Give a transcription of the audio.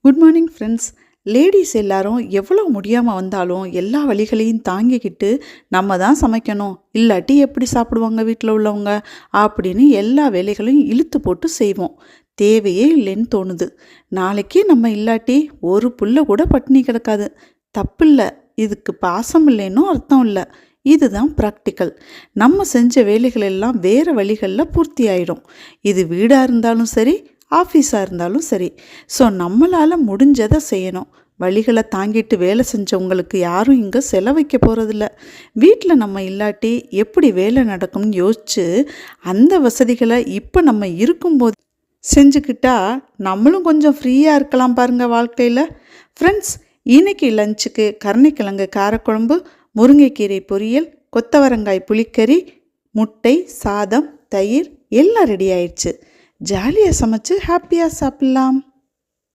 Good morning friends. Ladies எல்லாரும் எவ்வளோ முடியாமல் வந்தாலும் எல்லா வழிகளையும் தாங்கிக்கிட்டு நம்ம தான் சமைக்கணும், இல்லாட்டி எப்படி சாப்பிடுவாங்க வீட்டில் உள்ளவங்க அப்படின்னு எல்லா வேலைகளையும் இழுத்து போட்டு செய்வோம். தேவையே இல்லைன்னு தோணுது. நாளைக்கு நம்ம இல்லாட்டி ஒரு புள்ள கூட பட்டினி கிடக்காது. தப்பில்லை, இதுக்கு பாசம் இல்லைன்னும் அர்த்தம் இல்லை. இதுதான் ப்ராக்டிக்கல். நம்ம செஞ்ச வேலைகள் எல்லாம் வேறு வழிகளில் பூர்த்தி ஆயிடும். இது வீடாக இருந்தாலும் சரி, ஆஃபீஸாக இருந்தாலும் சரி. ஸோ நம்மளால் முடிஞ்சதை செய்யணும். வழிகளை தாங்கிட்டு வேலை செஞ்சவங்களுக்கு யாரும் இங்கே செலவைக்க போகிறதில்ல. வீட்டில் நம்ம இல்லாட்டி எப்படி வேலை நடக்கும்னு யோசித்து அந்த வசதிகளை இப்போ நம்ம இருக்கும்போது செஞ்சுக்கிட்டா நம்மளும் கொஞ்சம் ஃப்ரீயாக இருக்கலாம் பாருங்கள் வாழ்க்கையில். ஃப்ரெண்ட்ஸ், இன்னைக்கு லஞ்சுக்கு கருணைக்கிழங்கு காரக்குழம்பு, முருங்கைக்கீரை பொரியல், கொத்தவரங்காய் புளிக்கறி, முட்டை, சாதம், தயிர் எல்லாம் ரெடி ஆயிடுச்சு. ஜாலியாக சமைச்சு ஹாப்பியாக சாப்பிட்லாம்.